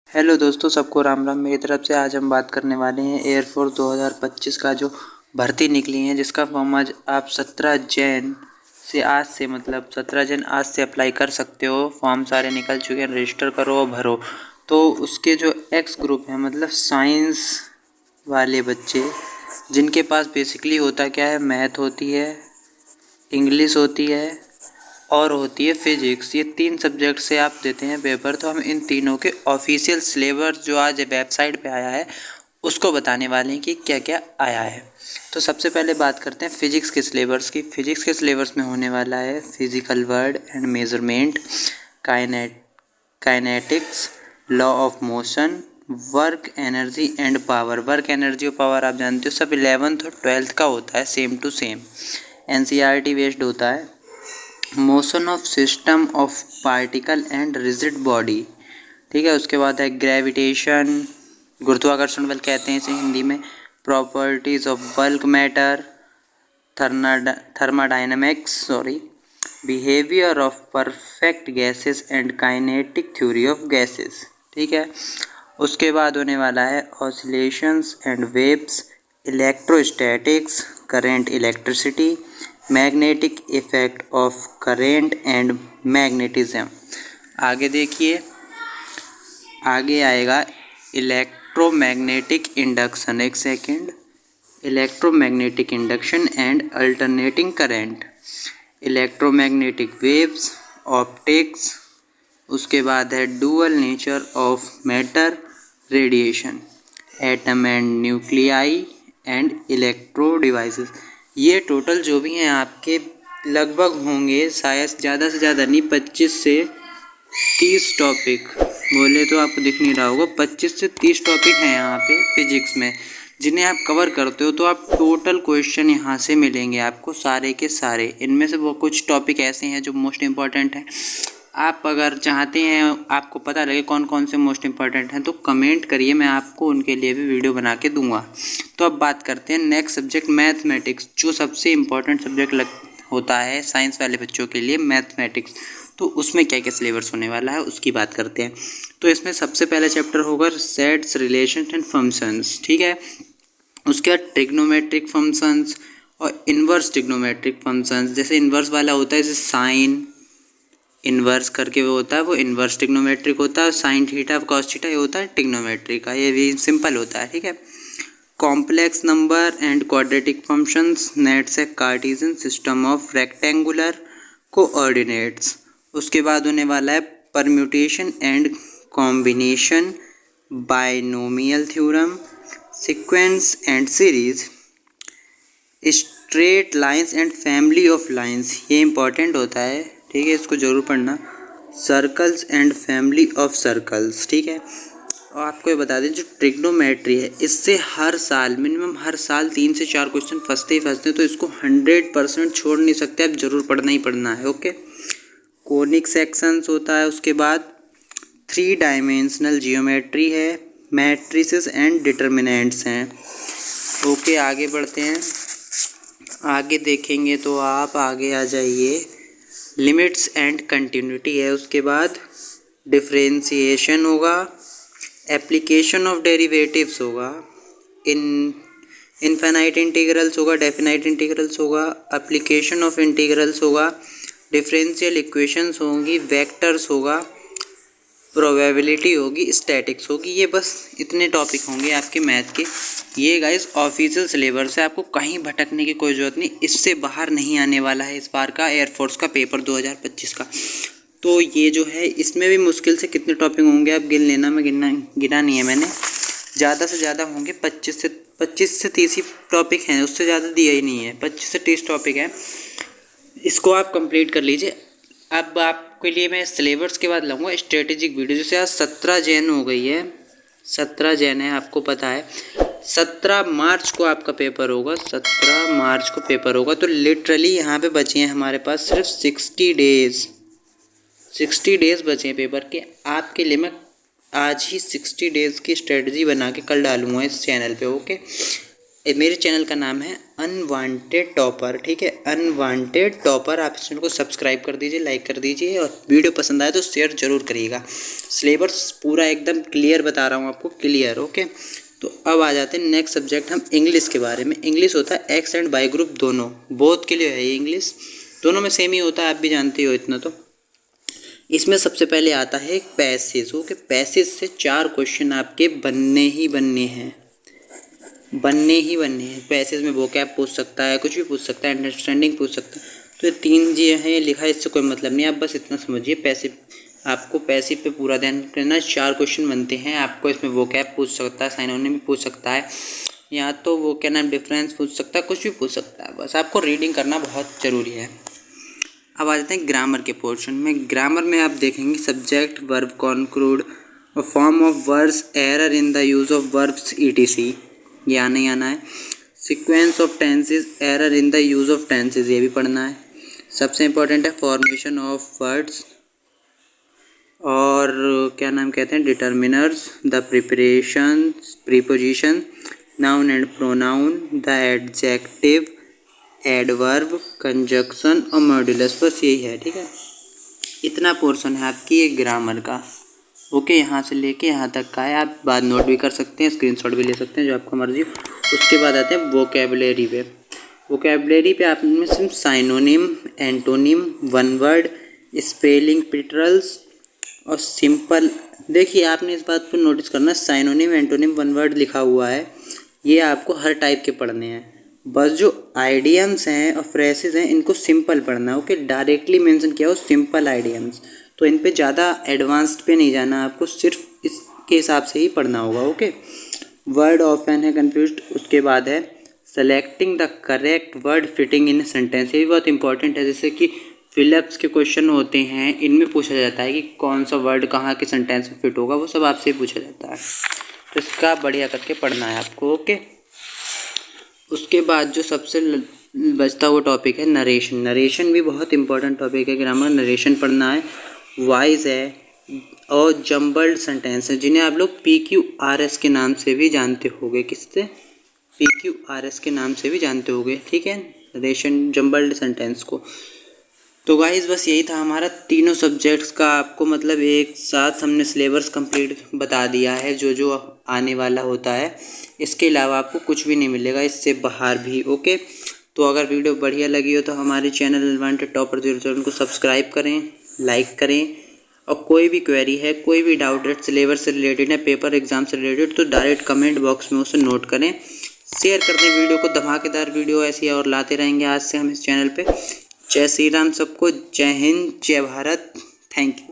Hello दोस्तों, सबको राम राम। मेरी तरफ से आज हम बात करने वाले हैं एयरफोर्स 2025 का जो भर्ती निकली है, जिसका फॉर्म आज आप 17 जैन से आज से अप्लाई कर सकते हो। फॉर्म सारे निकल चुके हैं, रजिस्टर करो और भरो। तो उसके जो एक्स ग्रुप है, मतलब साइंस वाले बच्चे, जिनके पास बेसिकली होता क्या है, मैथ होती है, इंग्लिश होती है और होती है फिजिक्स। ये 3 सब्जेक्ट से आप देते हैं पेपर। तो हम इन तीनों के ऑफिशियल सिलेबस जो आज वेबसाइट पे आया है उसको बताने वाले हैं कि क्या क्या आया है। तो सबसे पहले बात करते हैं फिजिक्स के सिलेबस की। फिजिक्स के सिलेबस में होने वाला है physical word and measurement, kinetics, law of motion, work energy and power. Work energy और पावर आप जानते हो, सब 11th और 12th का होता है, same to same. NCERT based होता है। Motion of system of particle and rigid body, ठीक है। उसके बाद है ग्रेविटेशन, गुरुत्वाकर्षण बल कहते हैं इसे हिंदी में। Properties of bulk matter, thermodynamics, behaviour of perfect gases and kinetic theory of gases, ठीक है। उसके बाद होने वाला है oscillations and waves, electrostatics, current, electricity, magnetic effect of current and magnetism. आगे देखिए, आगे आएगा इलेक्ट्रोमैग्नेटिक इंडक्शन। एक second, electromagnetic induction and alternating current, electromagnetic waves, optics. उसके बाद है dual nature of matter, radiation, atom and nuclei and electro devices. ये total जो भी हैं आपके लगभग होंगे, शायद ज़्यादा से ज़्यादा नहीं, 25 से 30 टॉपिक। बोले तो आपको दिख नहीं रहा होगा, 25 से 30 टॉपिक हैं यहाँ पे फिजिक्स में, जिन्हें आप कवर करते हो तो आप टोटल क्वेश्चन यहाँ से मिलेंगे आपको सारे के सारे। इनमें से वो कुछ टॉपिक ऐसे हैं जो मोस्ट इम्पॉर्टेंट हैं। आप अगर चाहते हैं आपको पता लगे कौन कौन से मोस्ट इम्पॉर्टेंट हैं तो कमेंट करिए, मैं आपको उनके लिए भी वीडियो बना के दूंगा। तो अब बात करते हैं नेक्स्ट सब्जेक्ट मैथमेटिक्स, जो सबसे इम्पॉर्टेंट सब्जेक्ट होता है साइंस वाले बच्चों के लिए, मैथमेटिक्स। तो उसमें क्या क्या सिलेबस होने वाला है उसकी बात करते हैं। तो इसमें सबसे पहला चैप्टर होगा सेट्स, रिलेशन एंड फंक्शंस, ठीक है। उसके बाद ट्रिग्नोमेट्रिक फंक्शंस और इन्वर्स ट्रिग्नोमेट्रिक फंक्शंस। जैसे इन्वर्स वाला होता है, जैसे साइन इन्वर्स करके वो होता है, वो इन्वर्स ट्रिग्नोमेट्रिक होता है। साइन थीटा कॉस थीटा ये होता है ट्रिग्नोमेट्रिक का, ये भी सिंपल होता है, ठीक है। Complex number and quadratic functions, nets A Cartesian system of rectangular coordinates. उसके बाद होने वाला है permutation and combination, binomial theorem, sequence and series, straight lines and family of lines, ये इंपॉर्टेंट होता है, ठीक है, इसको जरूर पढ़ना। Circles and family of circles, ठीक है। और आपको ये बता दें, जो ट्रिग्नोमेट्री है इससे हर साल मिनिमम हर साल 3 से 4 क्वेश्चन फंसते ही फंसते हैं, तो इसको 100% छोड़ नहीं सकते, आप जरूर पढ़ना ही पढ़ना है, ओके। कोनिक सेक्शंस होता है। उसके बाद 3 डायमेंशनल जियोमेट्री है, मैट्रिसेस एंड डिटर्मिनेंट्स हैं, ओके। आगे बढ़ते हैं, आगे देखेंगे तो आप आगे आ जाइए, लिमिट्स एंड कंटिन्यूटी है। उसके बाद डिफरेंशिएशन होगा, एप्लीकेशन ऑफ डेरिवेटिव्स होगा, इनफाइनाइट इंटीग्रल्स होगा, डेफिनाइट इंटीग्रल्स होगा, एप्लीकेशन ऑफ इंटीग्रल्स होगा, डिफरेंशियल इक्वेशंस होंगी, वेक्टर्स होगा, प्रोबेबिलिटी होगी, स्टैटिक्स होगी। ये बस इतने टॉपिक होंगे आपके मैथ के। ये गाइस ऑफिशियल सिलेबस है, आपको कहीं भटकने की कोई ज़रूरत नहीं, इससे बाहर नहीं आने वाला है इस बार का एयरफोर्स का पेपर 2025 का। तो ये जो है इसमें भी मुश्किल से कितने टॉपिक होंगे आप गिन लेना, मैं गिना नहीं है मैंने, ज़्यादा से ज़्यादा होंगे 25 से 30 ही टॉपिक हैं, उससे ज़्यादा दिया ही नहीं है, 25 से 30 टॉपिक हैं, इसको आप कंप्लीट कर लीजिए। अब आपके लिए मैं सिलेबस के बाद लाऊंगा स्ट्रेटेजिक वीडियो। जैसे आज 17 जैन हो गई है, 17 जैन है, आपको पता है 17 मार्च को आपका पेपर होगा, 17 मार्च को पेपर होगा। तो लिटरली यहाँ पे बचे हैं हमारे पास सिर्फ 60 डेज़ बचे हैं पेपर के। आपके लिए मैं आज ही 60 डेज़ की स्ट्रेटजी बना के कल डालूंगा इस चैनल पे, ओके। मेरे चैनल का नाम है अनवांटेड टॉपर, ठीक है, अनवांटेड टॉपर। आप इस चैनल को सब्सक्राइब कर दीजिए, लाइक कर दीजिए और वीडियो पसंद आए तो शेयर जरूर करिएगा। सिलेबस पूरा एकदम क्लियर बता रहा हूँ आपको, क्लियर, ओके। तो अब आ जाते हैं नेक्स्ट सब्जेक्ट हम इंग्लिश के बारे में। इंग्लिश होता है एक्स एंड वाई ग्रुप दोनों, बोथ के लिए है ये इंग्लिश, दोनों में सेम ही होता है, आप भी जानते हो इतना। तो इसमें सबसे पहले आता है एक पैसेज, ओके। पैसेज से 4 क्वेश्चन आपके बनने ही बनने हैं, बनने ही बनने हैं। पैसेज में वोकैब पूछ सकता है, कुछ भी पूछ सकता है, अंडरस्टैंडिंग पूछ सकता है। तो ये 3 जी हैं लिखा है, इससे कोई मतलब नहीं, आप बस इतना समझिए। पैसिव, आपको पैसिव पे पूरा ध्यान करना। 4 क्वेश्चन बनते हैं आपको, इसमें वोकैब पूछ सकता है, साइनोनिम भी पूछ सकता है, या तो वो क्या नाम डिफरेंस पूछ सकता है, कुछ भी पूछ सकता है। बस आपको रीडिंग करना बहुत ज़रूरी है। अब आ जाते हैं ग्रामर के पोर्शन में। ग्रामर में आप देखेंगे subject, verb, conclude, form of words, error in the use of verbs etc, ये आना ही आना है। Sequence of tenses, error in the use of tenses, ये भी पढ़ना है। सबसे इम्पोर्टेंट है फॉर्मेशन ऑफ वर्ड्स, और क्या नाम कहते हैं determiners, the preparation, preposition, noun and pronoun, the adjective, adverb, conjunction और मॉड्यूलस, बस यही है, ठीक है। इतना पोर्शन है आपकी ये ग्रामर का, ओके। यहाँ से लेके यहाँ तक का है, आप बाद नोट भी कर सकते हैं, स्क्रीनशॉट भी ले सकते हैं, जो आपका मर्जी। उसके बाद आते हैं वोकेबलरी पे। वोकेबलरी पे आपने सिर्फ synonym, antonym, one word, spelling पेट्रल्स और सिंपल। देखिए आपने इस बात पर नोटिस करना, साइनोनिम, एंटोनिम, वन वर्ड लिखा हुआ है, ये आपको हर टाइप के पढ़ने हैं। बस जो आइडियम्स हैं और फ्रेसेस हैं इनको सिंपल पढ़ना है, ओके। डायरेक्टली मेंशन किया हो सिंपल आइडियम्स, तो इन पे ज़्यादा एडवांस्ड पे नहीं जाना, आपको सिर्फ इसके हिसाब से ही पढ़ना होगा, ओके। वर्ड ऑफन है कन्फ्यूज्ड। उसके बाद है selecting the correct word fitting in sentence, ये भी बहुत इंपॉर्टेंट है। जैसे कि फिलअप्स के क्वेश्चन होते हैं, इनमें पूछा जाता है कि कौन सा वर्ड कहाँ के सेंटेंस में फिट होगा, वो सब आपसे पूछा जाता है, तो इसका बढ़िया करके पढ़ना है आपको, ओके। उसके बाद जो सबसे बचता हुआ टॉपिक है नरेशन। नरेशन भी बहुत इंपॉर्टेंट टॉपिक है ग्रामर, नरेशन पढ़ना है। वॉइस है और जम्बल्ड सेंटेंस है, जिन्हें आप लोग PQRS के नाम से भी जानते होंगे। किससे? PQRS के नाम से भी जानते होंगे, ठीक है, नरेशन, जम्बल्ड सेंटेंस को। तो गाइस बस यही था हमारा तीनों सब्जेक्ट्स का, आपको मतलब एक साथ हमने सिलेबस कंप्लीट बता दिया है, जो जो आने वाला होता है। इसके अलावा आपको कुछ भी नहीं मिलेगा इससे बाहर भी, ओके। तो अगर वीडियो बढ़िया लगी हो तो हमारे चैनल अनवांटेड टॉपर 007 को सब्सक्राइब करें, लाइक करें, और कोई भी क्वेरी है, कोई भी डाउट है सिलेबस से रिलेटेड है, पेपर एग्जाम से रिलेटेड, तो डायरेक्ट कमेंट बॉक्स में उसे नोट करें। शेयर कर दें वीडियो को, धमाकेदार वीडियो ऐसी और लाते रहेंगे आज से हम इस चैनल पे। जय श्री राम सबको, जय हिंद, जय भारत, थैंक यू।